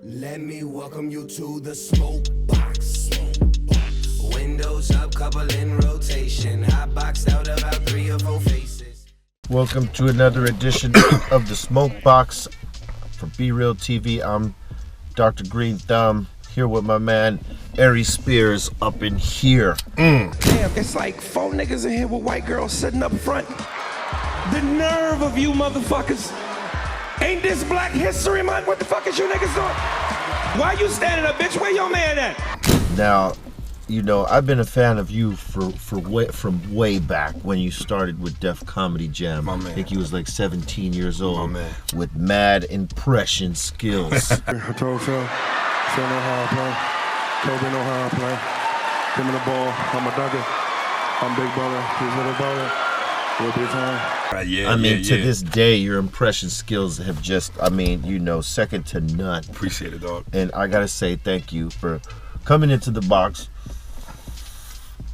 Let me welcome you to the Smokebox. Windows up, couple in rotation. Hot boxed out about 3 or 4 faces. Welcome to another edition of the Smokebox for BREALTV. I'm Dr. Green Thumb here with my man Aries Spears up in here. Damn, it's like 4 niggas in here with white girls sitting up front. The nerve of you motherfuckers. Ain't this Black History Month? What the fuck is you niggas doing? Why you standing up, bitch? Where your man at? Now, you know, I've been a fan of you from way back when you started with Def Comedy Jam. My man. I think you was like 17 years old. My man. With mad impression skills. I told Phil know how I play. Kobe know how I play. Give me the ball. I'm a dugger. I'm big brother. He's little brother. We'll be fine. I mean, to this day, your impression skills have just, I mean, you know, second to none. Appreciate it, dog. And I gotta say thank you for coming into the box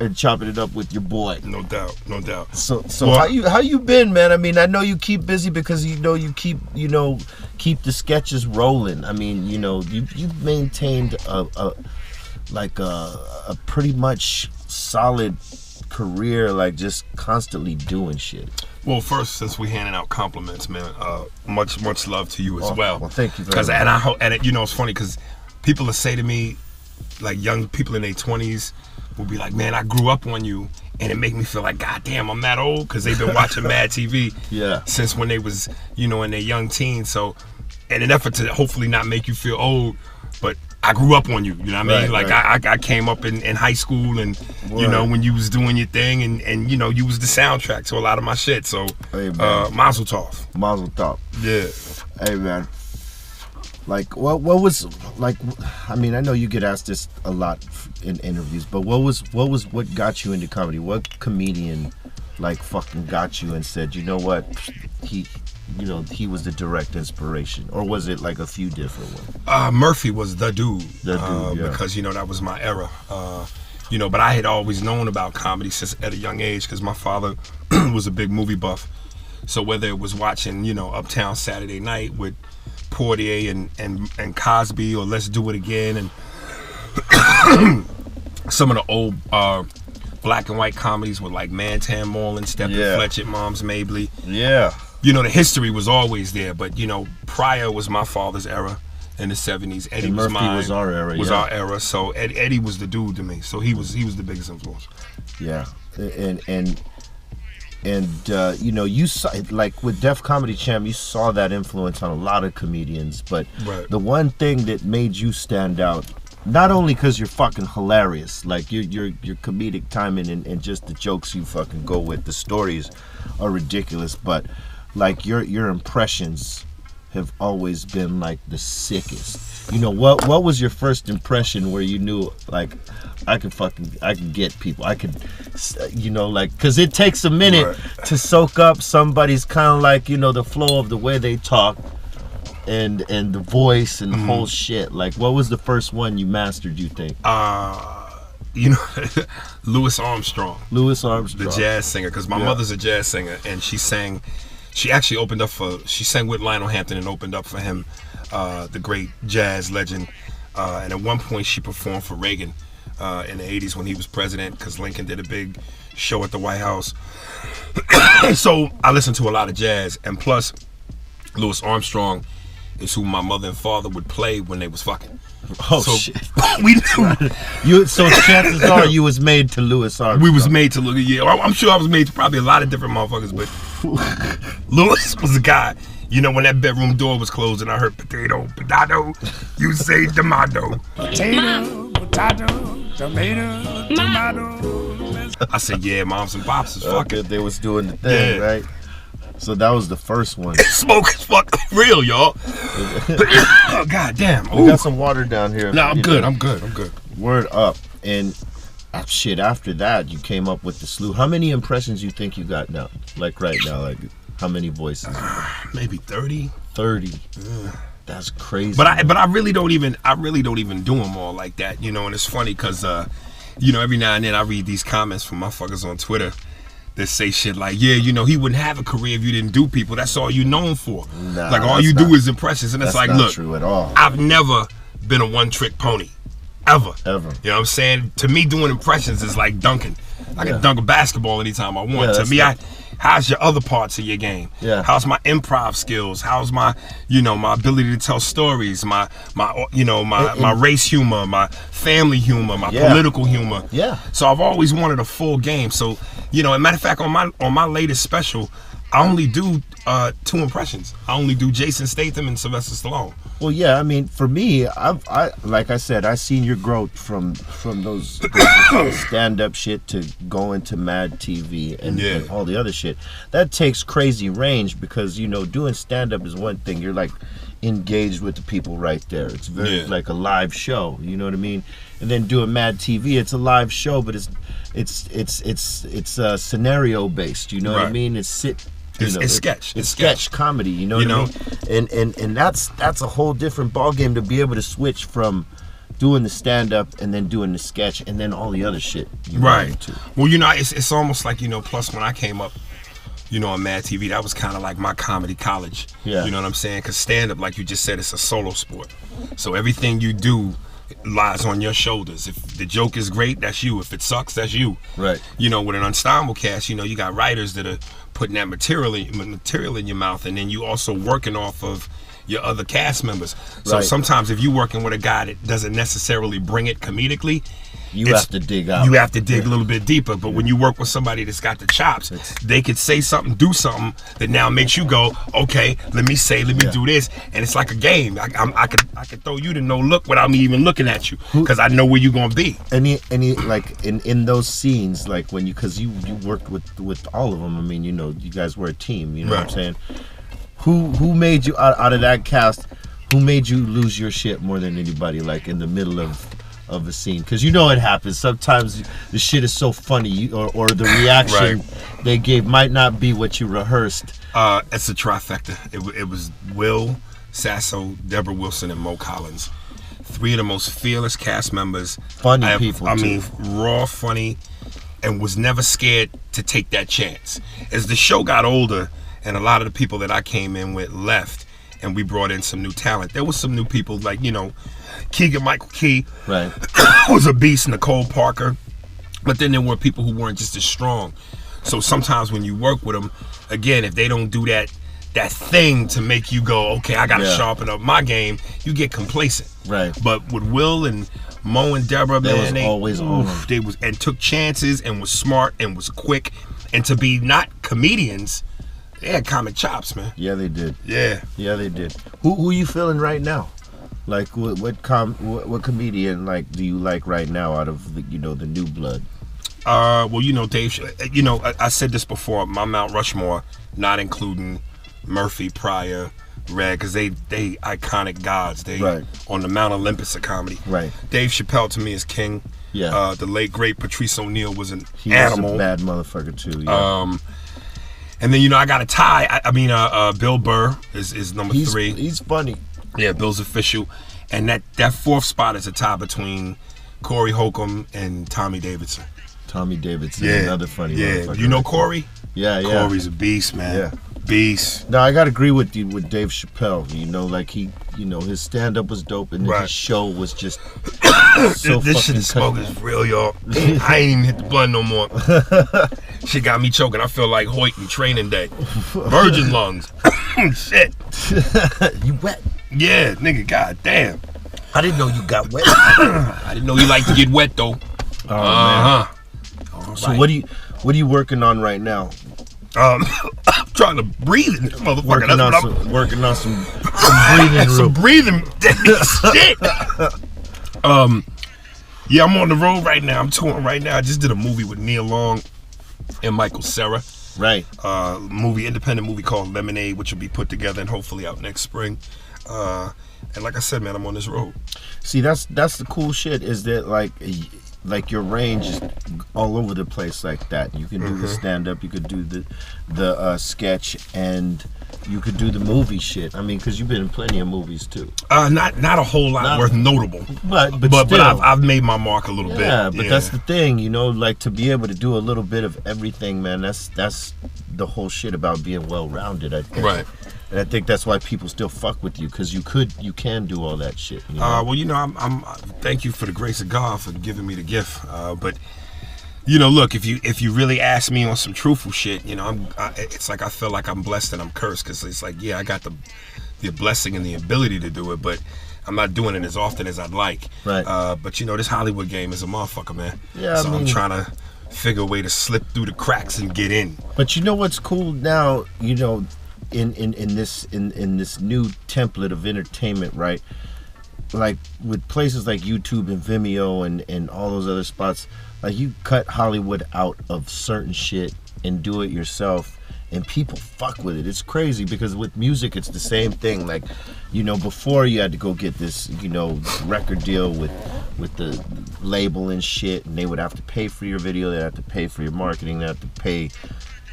and chopping it up with your boy. No doubt, no doubt. So well, how you been, man? I mean, I know you keep busy because you keep the sketches rolling. I mean, you know, you've maintained a pretty much solid career, like just constantly doing shit. Well, first, since we handing out compliments, man, much love to you as well. Well, thank you very much. And you know, it's funny because people will say to me, like young people in their 20s, will be like, man, I grew up on you, and it make me feel like, God damn, I'm that old, because they've been watching Mad TV since when they was, you know, in their young teens. So, in an effort to hopefully not make you feel old, but I grew up on you, you know what I mean? Like, I came up in high school, and, you know, when you was doing your thing, and you know, you was the soundtrack to a lot of my shit, so, hey, Mazel Tov. Mazel Tov. Yeah. Hey, man. Like, what was, like, I mean, I know you get asked this a lot in interviews, but what got you into comedy? What comedian, like, fucking got you and said, you know what, he was the direct inspiration? Or was it like a few different ones? Murphy was the dude. Yeah. Because, you know, that was my era. You know, but I had always known about comedy since at a young age because my father was a big movie buff. So whether it was watching, you know, Uptown Saturday Night with Portier and Cosby, or Let's Do It Again, and some of the old black and white comedies with like Mantan Moreland, Stephen Fletcher, Moms Mabley. Yeah. You know, the history was always there, but you know, Pryor was my father's era in the 70s. Eddie and was Murphy mine. Was our era. Our era. So Eddie was the dude to me. So he was the biggest influence. Yeah, and you know, you saw, like with Def Comedy Jam, you saw that influence on a lot of comedians, but the one thing that made you stand out, not only because you're fucking hilarious, like your comedic timing and just the jokes you fucking go with, the stories are ridiculous, but like your impressions have always been like the sickest. You know, what was your first impression where you knew, like, I can get people, I could, you know, like, because it takes a minute to soak up somebody's kind of like, you know, the flow of the way they talk and the voice and the whole shit. Like, what was the first one you mastered, you think? You know, Louis Armstrong, the jazz singer, because my mother's a jazz singer, and she sang with Lionel Hampton and opened up for him, the great jazz legend, and at one point she performed for Reagan in the 80s when he was president, because Lincoln did a big show at the White House. So I listened to a lot of jazz, and plus Louis Armstrong is who my mother and father would play when they was fucking. Oh, so, shit. We knew. So chances are you was made to Louis Armstrong. We was made to look. Yeah, I'm sure I was made to probably a lot of different motherfuckers, but Louis was the guy. You know, when that bedroom door was closed and I heard potato, you say tomato. Potato, tomato. I said, yeah, moms and pops is fucking. They was doing the thing, right? So that was the first one. Smoke is fucking real, y'all. Oh, God damn. We got some water down here. No, I'm good. Word up. And shit, after that, you came up with the slew. How many impressions you think you got now? Like right now, like how many voices? Maybe 30. 30. That's crazy. But I really don't even do them all like that, you know. And it's funny because you know, every now and then I read these comments from motherfuckers on Twitter that say shit like, yeah, you know, he wouldn't have a career if you didn't do people. That's all you known for. Nah, like all you do is impressions, and it's like, not look, true at all. I've never been a one-trick pony, ever. You know what I'm saying? To me, doing impressions is like dunking. I can dunk a basketball anytime I want. To me, how's your other parts of your game? How's my improv skills? How's my, you know, my ability to tell stories? My race humor, my family humor, my political humor. So I've always wanted a full game. So, you know, as a matter of fact, on my latest special, I only do 2 impressions. I only do Jason Statham and Sylvester Stallone. Well, yeah, I mean, for me, I like I said, I seen your growth from those stand-up shit to going to Mad TV and all the other shit. That takes crazy range because, you know, doing stand-up is one thing. You're like engaged with the people right there. It's very like a live show. You know what I mean? And then doing Mad TV, it's a live show, but it's scenario based. You know what I mean? It's sketch. It's sketch comedy. You know what I mean? And that's a whole different ballgame to be able to switch from doing the stand up and then doing the sketch and then all the other shit. Well, you know, it's almost like, you know. Plus, when I came up, you know, on Mad TV, that was kind of like my comedy college. You know what I'm saying? Because stand up, like you just said, it's a solo sport. So everything you do lies on your shoulders. If the joke is great, that's you. If it sucks, that's you. You know, with an ensemble cast, you know, you got writers that are putting that material in your mouth, and then you also working off of your other cast members. So sometimes if you're working with a guy that doesn't necessarily bring it comedically, you have to dig out. You have to dig a little bit deeper. But when you work with somebody that's got the chops, they could say something, do something that now makes you go, okay, let me do this, and it's like a game. I could throw you to no look without me even looking at you, because I know where you're gonna be. Any like in those scenes, like when because you worked with all of them. I mean, you know, you guys were a team. You know what I'm saying? Who made you out of that cast? Who made you lose your shit more than anybody? Like in the middle of a scene, because you know it happens sometimes. The shit is so funny, or the reaction they gave might not be what you rehearsed. It's a trifecta. It was Will Sasso, Deborah Wilson, and Mo Collins, 3 of the most fearless cast members. Funny people. I mean, raw funny, and was never scared to take that chance. As the show got older, and a lot of the people that I came in with left, and we brought in some new talent. There was some new people, like, you know, Keegan-Michael Key was a beast, Nicole Parker. But then there were people who weren't just as strong. So sometimes when you work with them, again, if they don't do that thing to make you go, okay, I gotta sharpen up my game, you get complacent. But with Will and Mo and Deborah, man, they always and took chances and was smart and was quick, and to be not comedians, they had comic chops, man. Yeah, they did. Yeah, they did. Who you feeling right now? Like what comedian like do you like right now out of the, you know, the new blood? Well, you know, Dave. You know, I said this before. My Mount Rushmore, not including Murphy, Pryor, Red, because they iconic gods. They on the Mount Olympus of comedy. Dave Chappelle to me is king. The late great Patrice O'Neal was an animal. Was a bad motherfucker too. And then, you know, I got a tie. I mean, Bill Burr is number 3. He's funny. Yeah, Bill's official. And that 4th spot is a tie between Corey Holcomb and Tommy Davidson. Tommy Davidson, another funny motherfucker. You know Corey? Yeah. Corey's a beast, man. Beast. No, I gotta agree with you with Dave Chappelle. You know, like his stand up was dope, and his show was just so this shit is smoke is real, y'all. I ain't even hit the blunt no more. Shit got me choking. I feel like Hoyt in Training Day. Virgin lungs. Shit. You wet? Yeah, nigga. God damn. I didn't know you got wet. I didn't know you like to get wet though. Man. So what are you working on right now? I'm trying to breathe in this motherfucker. Working on some breathing. Some breathing shit. Yeah, I'm on the road right now. I'm touring right now. I just did a movie with Nia Long and Michael Cera. Independent movie called Lemonade, which will be put together and hopefully out next spring. And like I said, man, I'm on this road. See, that's the cool shit, is that like like your range is all over the place like that. You can do the stand up, you could do the sketch, and you could do the movie shit. I mean, because you've been in plenty of movies too. Not a whole lot worth notable. But still, I've made my mark a little bit. Yeah, but that's the thing, you know, like to be able to do a little bit of everything, man. That's the whole shit about being well-rounded, I think. Right. And I think that's why people still fuck with you, because you can do all that shit. You know? Well, you know, I'm thank you for the grace of God for giving me the gift. But you know, look, if you really ask me on some truthful shit, you know, it's like I feel like I'm blessed and I'm cursed, because it's like, yeah, I got the blessing and the ability to do it, but I'm not doing it as often as I'd like. Right. But you know, this Hollywood game is a motherfucker, man. Yeah. So I'm trying to figure a way to slip through the cracks and get in. But you know what's cool now, you know, in this new template of entertainment, right? Like with places like YouTube and Vimeo and all those other spots, like you cut Hollywood out of certain shit and do it yourself, and people fuck with it. It's crazy, because with music it's the same thing. Like, you know, before you had to go get this, you know, record deal with the label and shit, and they would have to pay for your video, they'd have to pay for your marketing, they'd have to pay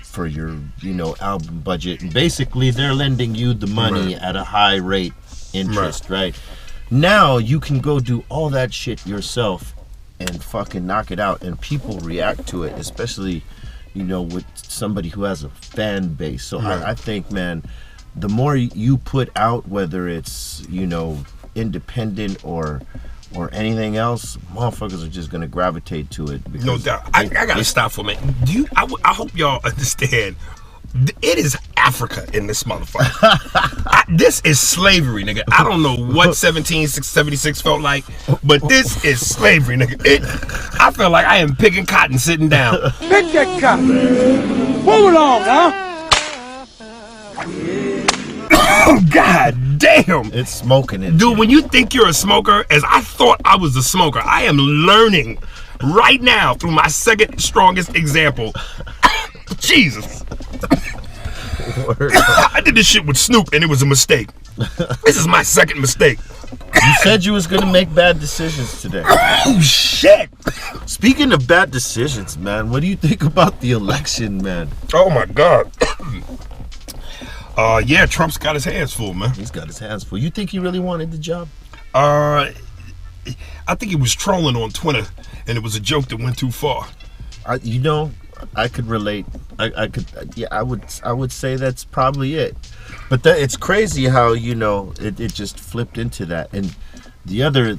for your, you know, album budget, and basically they're lending you the money at a high rate interest, right? Now you can go do all that shit yourself and fucking knock it out, and people react to it, especially, you know, with somebody who has a fan base. So I think, man, the more you put out, whether it's, you know, independent or anything else, motherfuckers are just gonna gravitate to it. No doubt. I gotta stop for a minute. I hope y'all understand. It is Africa in this motherfucker. This is slavery, nigga. I don't know what 1776 felt like, but this is slavery, nigga. I feel like I am picking cotton sitting down. Pick that cotton. Move along, huh? Oh, God damn. It's smoking it. Dude, when you think you're a smoker, as I thought I was a smoker, I am learning right now through my second strongest example. Jesus. I did this shit with Snoop and it was a mistake. This is my second mistake. You said you was gonna make bad decisions today. Oh shit! Speaking of bad decisions, man, what do you think about the election, man? Oh my God. Yeah, Trump's got his hands full, man. He's got his hands full. You think he really wanted the job? I think he was trolling on Twitter, and it was a joke that went too far. You know, I could relate. I could. Yeah, I would say that's probably it. But it's crazy how, you know, it just flipped into that. And the other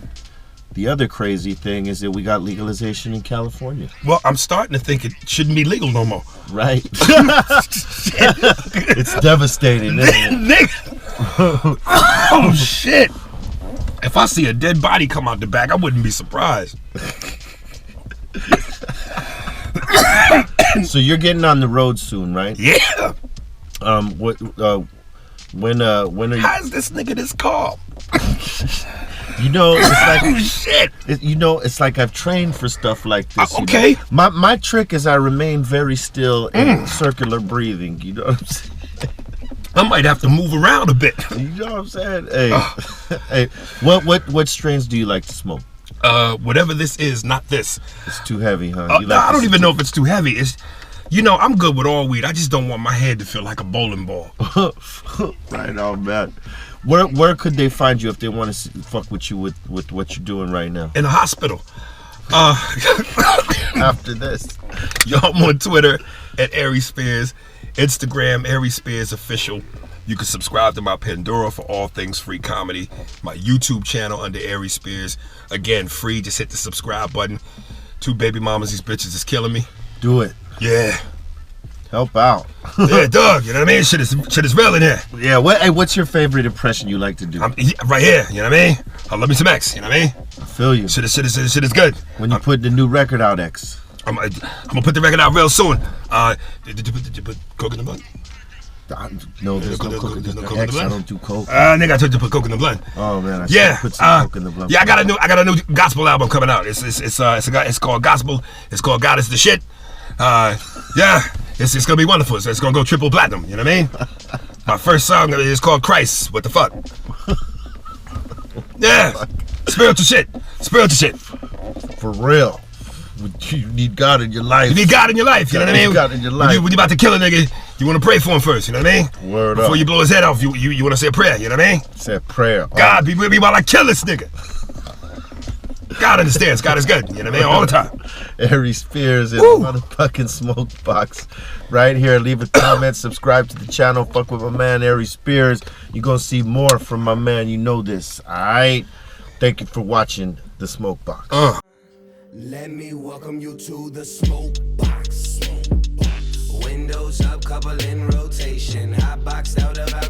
crazy thing is that we got legalization in California. Well, I'm starting to think it shouldn't be legal no more. Right. It's devastating, isn't it? Oh shit! If I see a dead body come out the back, I wouldn't be surprised. So you're getting on the road soon, right? Yeah. When are you? How's this nigga this calm? You know, it's like, oh shit. You know, it's like I've trained for stuff like this. Okay. You know? My trick is I remain very still and circular breathing. You know what I'm saying? I might have to move around a bit. You know what I'm saying? Hey, hey, what strains do you like to smoke? Whatever this is, not this. It's too heavy, huh? I don't even know if it's too heavy. It's, you know, I'm good with all weed. I just don't want my head to feel like a bowling ball. Right on, man. Where could they find you if they want to fuck with you with what you're doing right now? In a hospital. After this, yo, I'm on Twitter at Aries Spears, Instagram Aries Spears Official. You can subscribe to my Pandora for all things free comedy. My YouTube channel under Aries Spears. Again, free. Just hit the subscribe button. 2 baby mamas, these bitches is killing me. do it. Yeah. Help out. Yeah, dog. You know what I mean? Shit is real in here. Yeah. What's your favorite impression you like to do? Right here. You know what I mean? I love me some X. You know what I mean? I feel you. Shit is good. When you put the new record out, X. I'm gonna put the record out real soon. Did you put coke in the blunt? No, there's no coke in the blunt. X, I don't do coke. Nigga, I told you to put coke in the blunt. Oh man, I should put some coke in the blunt. Yeah, I got a new gospel album coming out. It's called Gospel. It's called God is the Shit. Yeah, it's gonna be wonderful. It's gonna go triple platinum. You know what I mean? My first song is called Christ. What the fuck? Yeah, spiritual shit. For real. You need God in your life. You need God in your life. You know what I mean? God in your life. When you about to kill a nigga, you want to pray for him first. You know what I mean? Word Before up. you blow his head off, you want to say a prayer. You know what I mean? Say a prayer. God, be with me while I kill this nigga. God understands. God is good. You know what I mean? All the time. Aries Spears in the motherfucking Smokebox. Right here. Leave a comment. Subscribe to the channel. Fuck with my man Aries Spears. You're going to see more from my man. You know this. Alright? Thank you for watching the Smokebox. Let me welcome you to the Smokebox. Windows up, couple in rotation. Hot boxed out about